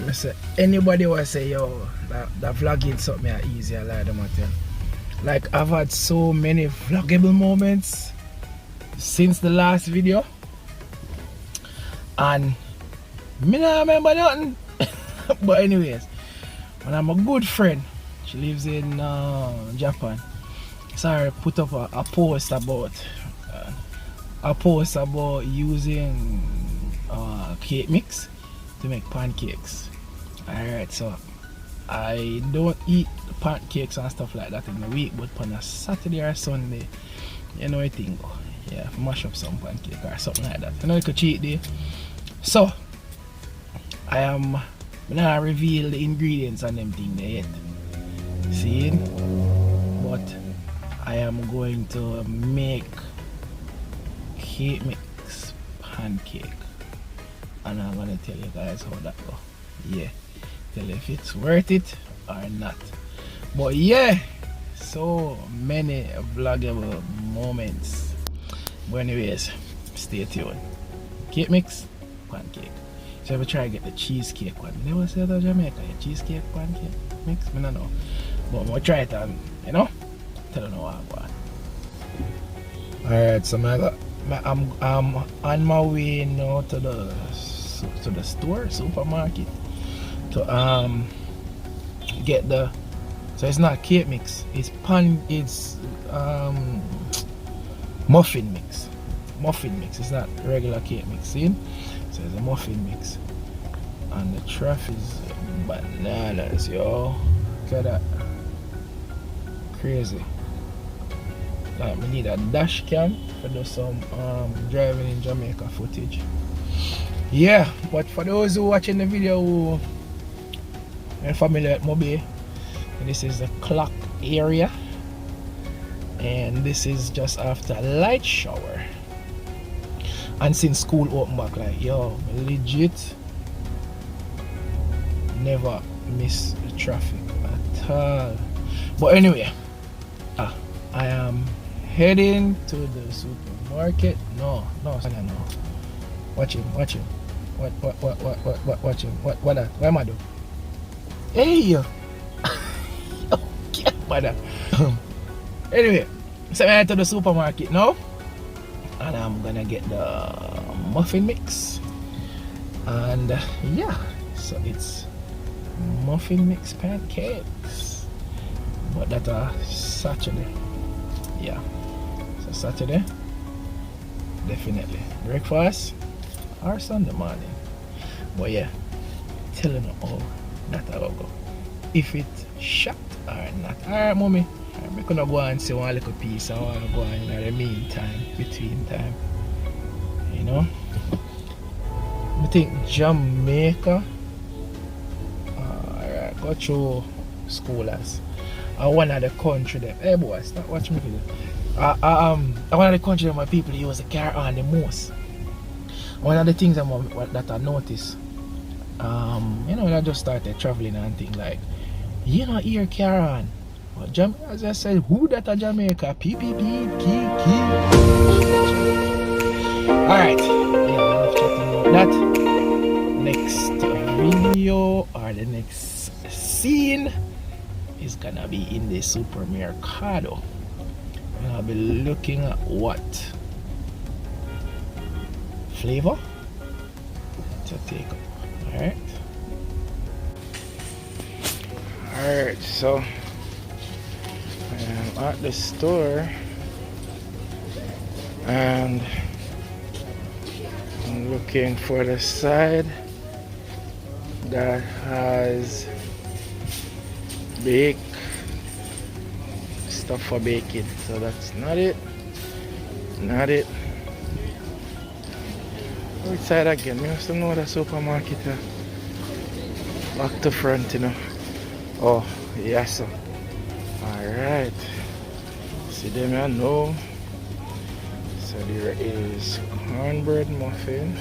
I say anybody will say yo that vlogging something easy, I like them I tell. Like I've had so many vloggable moments since the last video, and me not remember nothing. But anyways, when I'm a good friend, she lives in Japan. Sorry, put up a post about using cake mix to make pancakes. Alright, so I don't eat pancakes and stuff like that in the week, but on a Saturday or Sunday, you know I think, yeah, mash up some pancake or something like that. You know, like a cheat day. So I am not reveal the ingredients and them thing there yet. See? But I am going to make cake mix pancake, and I'm gonna tell you guys how that go. Yeah, tell you if it's worth it or not. But yeah, so many vloggable moments. But anyways, stay tuned. Cake mix pancake. So if I try to get the cheesecake one, never say that Jamaica, a cheesecake pancake mix, I don't know. But I'm gonna try it and, you know, tell you what I want. Alright, so I'm on my way now to the store, supermarket, to get the, so it's not cake mix, it's muffin mix. Muffin mix, it's not regular cake mix, see? So it's a muffin mix. And the traffic is bananas, yo. Look at that. Crazy. Like, we need a dash cam to do some driving in Jamaica footage. Yeah, but for those who watching the video who are familiar with Mobe, this is the clock area, and this is just after a light shower. And since school open back, like, yo, legit never miss the traffic at all. But anyway, I am heading to the supermarket. No, watch him. Watch him. What am I doing? Hey! Okay, brother. Anyway, so I head to the supermarket now, and I'm gonna get the muffin mix. And yeah, so it's muffin mix pancakes. But that's Saturday. Yeah, so Saturday, definitely breakfast or Sunday morning. But yeah, telling you all that I will go, if it shot or not. Alright, mommy, I'm gonna go and see one little piece. I want to go in the meantime, between time, you know. I think Jamaica, alright, go through schoolers. One of the country there. Hey boy, stop watching me video. One of the country that my people use the car on the most. One of the things that I noticed, you know, when I just started traveling and things, like, you know, hear car on. But as I said, who that a Jamaica? PPP, key. Alright, yeah, we're chatting about that. Next video or the next scene is gonna be in the supermercado. And I'll be looking at what flavor to take up. Alright, so I am at the store and I'm looking for the side that has bake stuff for baking. So that's not it. Which side again? I have to know the supermarket. Back to front, you know. Oh, yes, sir. Alright. See them, I know. So there is cornbread muffin,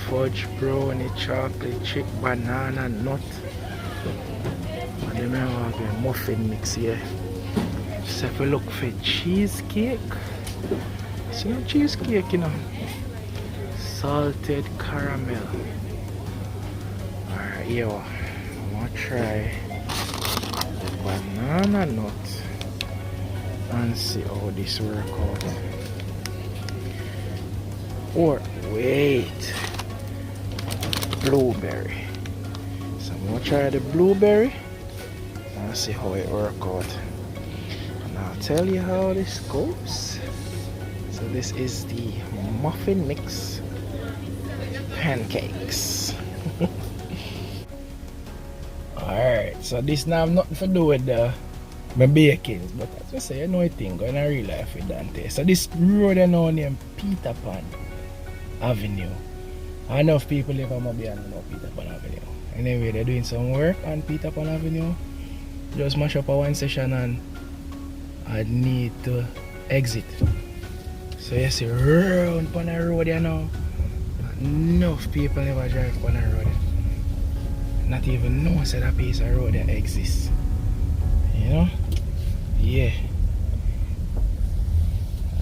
fudge brownie, chocolate chip, banana nut, and then I have a muffin mix here. So if we look for cheesecake, see no cheesecake, you know. salted caramel. Alright, yo, I'm gonna try the banana nut and see how this work out. Or wait, blueberry. So I'm gonna try the blueberry and see how it work out. And I'll tell you how this goes. So this is the muffin mix pancakes. Alright, so this now have nothing to do with my bakings, but as I say, I know a thing going in real life with Donte. So this road I know named Peter Pan Avenue. I know if people live on Mobile and know Peter Pan Avenue. Anyway, they're doing some work on Peter Pan Avenue. Just mash up a one session and I need to exit. So you see round on the road you know. Enough people never drive on the road. Not even know that a piece of road that exists. You know? Yeah.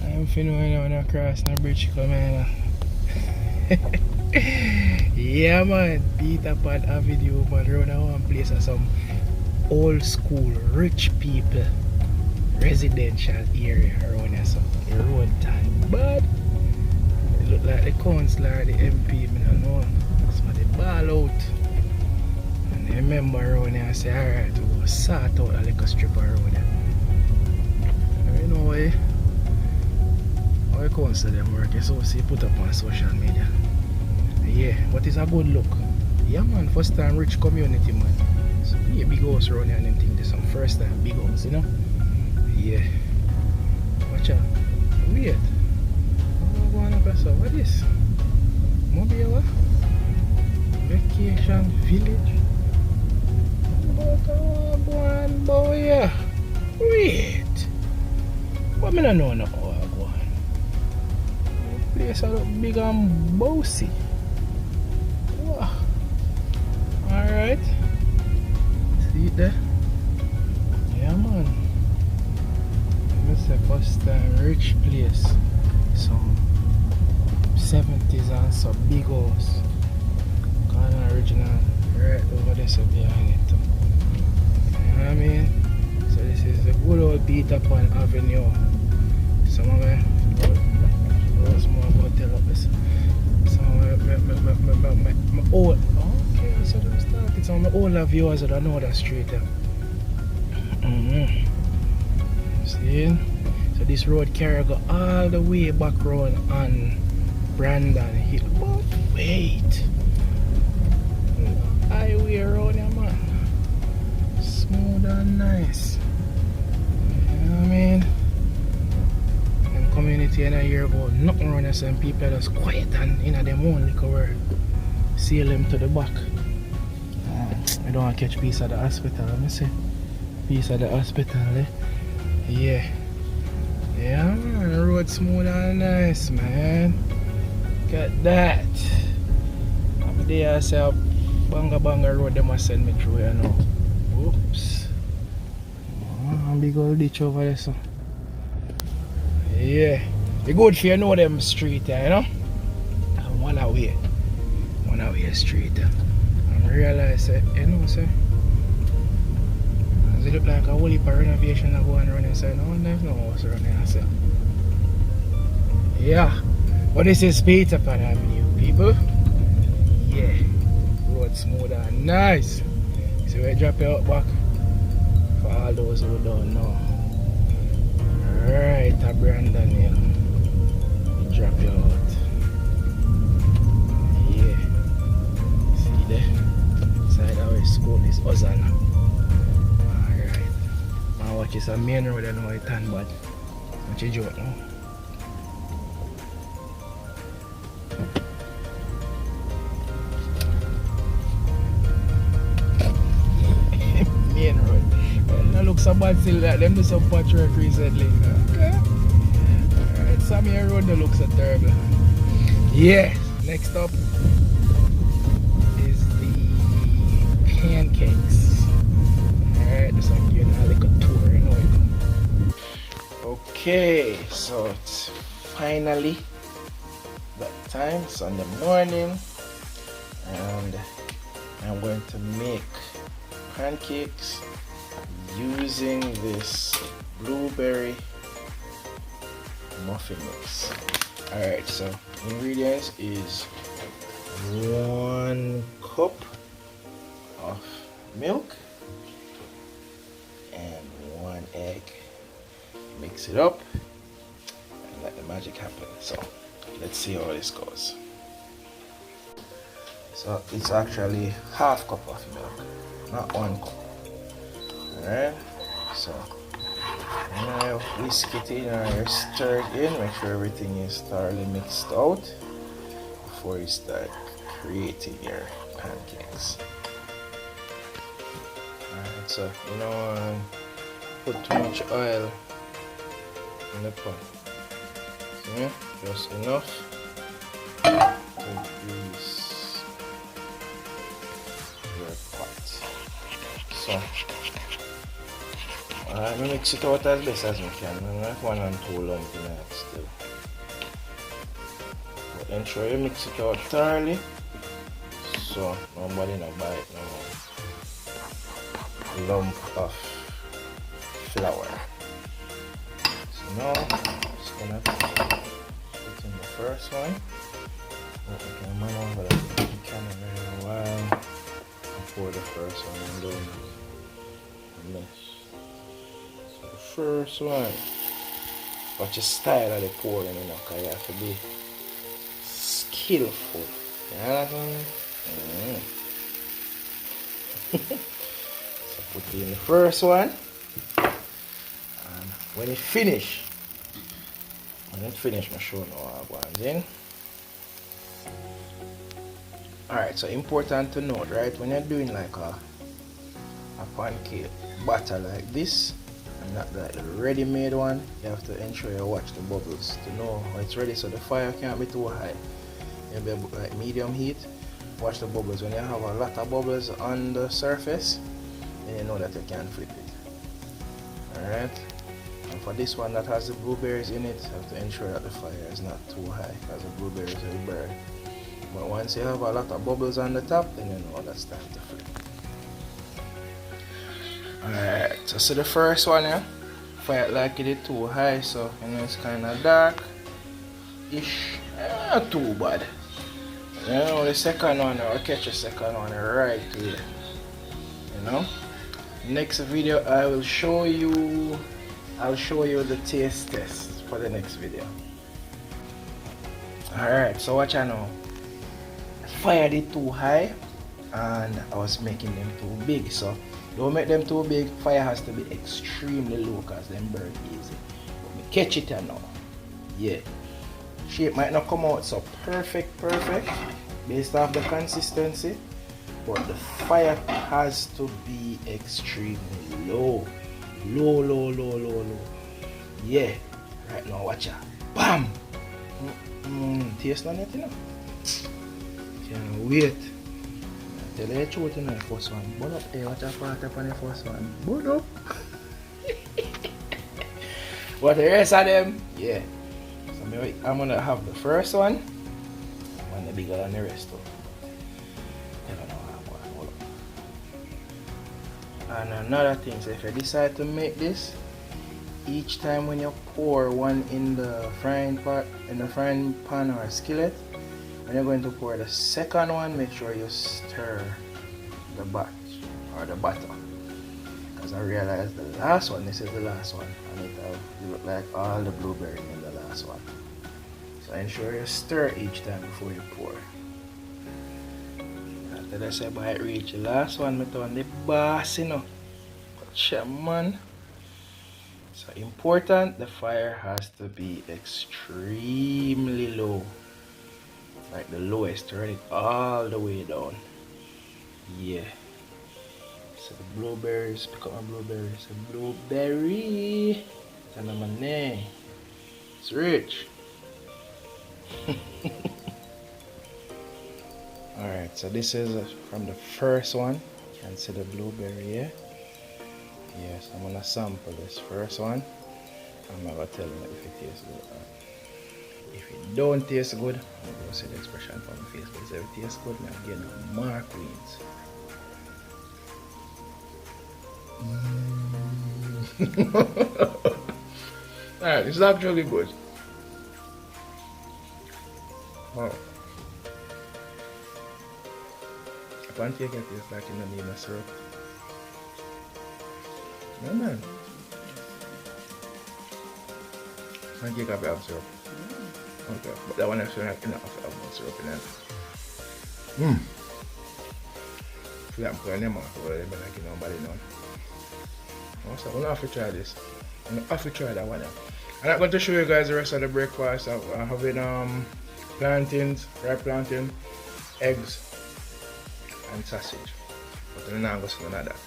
I'm feeling when I cross the bridge come in. Yeah man, Peter Pan Avenue man, round one place of some old school rich people residential area around here, so the road time bad. It look like the councillor, the MP, I don't know. Somebody ball out. And I remember around here I say, alright, we go sort out a little strip of road there. You know why? How the council them work, so see put up on social media. Yeah, but it's a good look. Yeah man, first time rich community man. So yeah, big house around here and them things. There's some first time big house, you know? Yeah. Watch out. Wait. I'm going up so what is this? Mobile Vacation Village. But boy. Wait. But I don't know no how I go on. The place look big and bossy. Wow. Alright. See it there? Yeah man. It's the first time rich place. Some 70s and some big house. Kind of original right over there so behind it too. You know what I mean? So this is the good old Peter Pan Avenue. Some of my small hotel up this. Some of my old, okay, so them started. Some of my older viewers that know that street there. See? So this road carry go all the way back round on Brandon Hill. But wait, highway around here man, smooth and nice. You know what I mean? And community in a year about nothing around here, some people just quiet and in them own little world. Seal them to the back. I don't want to catch piece of the hospital, let me see. Piece of the hospital, eh? Yeah. Yeah man, the road smooth and nice man. Look at that. Up there I say a banga road they must send me through you know. Oops. Oh, big old ditch over there so. Yeah. It's good for you know them street you know. One away street. And I realize you know say. It look like a whole heap of renovation that go on around inside. No, there's no house around here. So. Yeah. But this is Peter Pan Avenue, people. Yeah. Road smooth and nice. So we drop you out back for all those who don't know. Right at Brandon here. We drop you out. Yeah. See there? Side of our school is Ozana. Watch this a main road and know it turn bad. Watch it joke now. Main road. Well, that looks so bad still that them do some patchwork recently. Okay. Alright, some main road that looks so terrible. Yeah, next up is the Pancakes. Alright, this one give you a little tour, you know it. Okay, so it's finally got time, Sunday morning, and I'm going to make pancakes using this blueberry muffin mix. Alright, so ingredients is 1 cup of milk and 1 egg. Mix it up and let the magic happen. So let's see how this goes. So it's actually half cup of milk, not 1 cup. Alright, so you whisk it in or you stir it in, make sure everything is thoroughly mixed out before you start creating your pancakes. Alright, so you don't put too much oil in the pot. See, just enough to grease your pot. So I mix it out as best as I can. I'm not 1 and 2 lumps in it still. But ensure you mix it out thoroughly so nobody no bite no lump of flour. So now I'm just gonna put in the first one. I can run over the can a while and pour the first one and don't mess. So the first one, watch the style of the pouring, you know, because you have to be skillful. You know what I mean? So put in the first one, and when it finish, I show you how it goes in. Alright, so important to note, right? When you're doing like a pancake batter like this, and not like the ready-made one, you have to ensure you watch the bubbles to know when it's ready, so the fire can't be too high. Maybe like medium heat. Watch the bubbles. When you have a lot of bubbles on the surface, then you know that you can flip it. Alright? And for this one that has the blueberries in it, you have to ensure that the fire is not too high because the blueberries will burn. But once you have a lot of bubbles on the top, then you know that's time to flip. Alright, so see the first one, yeah? Fire like it is too high, so you know it's kind of dark-ish. Not too bad. You know, the second one, I'll catch the second one right here. You know? Next video, I'll show you the taste test for the next video. Alright, so watch I know. Fire it too high and I was making them too big, so don't make them too big. Fire has to be extremely low because them burn easy. But me catch it now. Yeah. Shape might not come out so perfect based off the consistency, but the fire has to be extremely low. Low. Yeah. Right now, watch out. Bam! Taste on it, you know. Can't wait. Tell you the truth, you know, the first one. Burn up. Hey, watch out, part up on the first one. Burn up. But the rest of them, yeah. So I'm gonna have the first one and the bigger than the rest of them. I don't know how I'm going to hold up. And another thing, so if you decide to make this, each time when you pour one in the frying pan or skillet, when you're going to pour the second one, make sure you stir the batch or the batter. Because I realized the last one, this is the last one, and it look like all the blueberry in the last one. So ensure you stir each time before you pour. After I say by it reach the last one, I turn the boss, you know. Gotcha, man. So important, the fire has to be extremely low. Like the lowest, turn it all the way down. Yeah. So the blueberries, pick up my blueberries. A blueberry. It's my name. It's rich. Alright, so this is from the first one. You can see the blueberry here. Yes, I'm gonna sample this first one. I'm gonna tell you if it tastes good. If it don't taste good, I'm going to say the expression from my face, but if it tastes good, I'm getting more queens. Alright, it's actually good. Wow. A pancake tastes like you don't need no syrup. No man. Pancake have syrup. Okay, but that one actually not enough have more syrup in it. So I'm putting them off, but I'm like nobody know. So I'm gonna have to try this. I'm gonna have to try that one. I'm not going to show you guys the rest of the breakfast. I'm having plantains, ripe plantain, eggs, and sausage. But I'm not going to see none of that.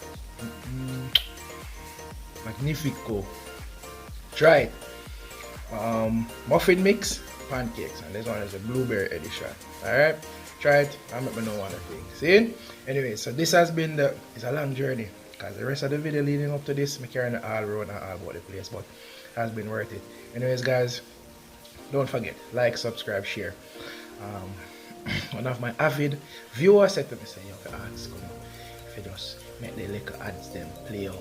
Magnifico. Try it. Muffin mix, pancakes, and this one is a blueberry edition. Alright? Try it and let me know what I think. See? Anyway, so this has been it's a long journey. Because the rest of the video leading up to this, I'm carrying it all around and all about the place, but it has been worth it. Anyways, guys, don't forget, like, subscribe, share. One of my avid viewers said to me, say, you have ads come out. If you just make the little ads them play out.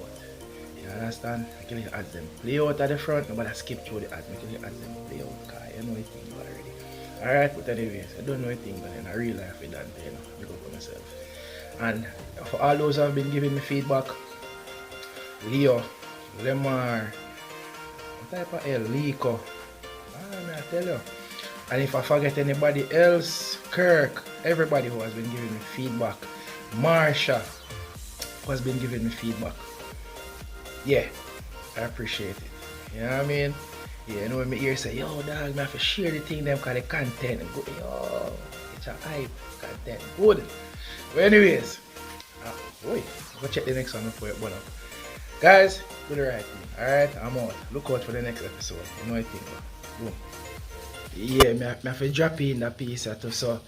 You understand? Make the little ads them play out at the front, nobody skip through the ads, make the little ads them play out, because you know the thing already. Alright, but anyways, I don't know a thing, but in a real life, I don't look up for myself. And for all those who have been giving me feedback, Leo, Lemar, what type of L? Lico. I tell you. And if I forget anybody else, Kirk, everybody who has been giving me feedback, Marsha, who has been giving me feedback. Yeah, I appreciate it. You know what I mean? Yeah, you know when my ear say, yo dog, I have to share the thing them because the content good. Yo, it's a hype, content good. But anyways, go check the next one before you burn up. Guys, do the right thing. Alright, I'm out. Look out for the next episode. You know what I think. Boom. Yeah, I have to drop in that piece too. So,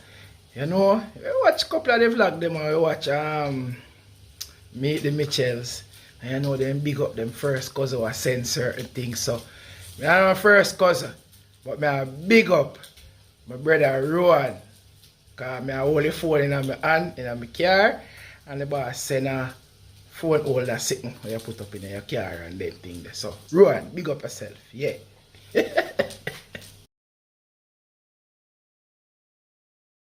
you know, we watch a couple of the vlog them and we watch Meet the Mitchells. And you know them big up them first cousin who send certain things. So I'm not my first cousin, but I big up my brother Rowan. Because I hold the phone in my hand, in my car, and the boss send a phone holder sitting where you put up in your car and that thing there. So, Rowan, big up yourself, yeah.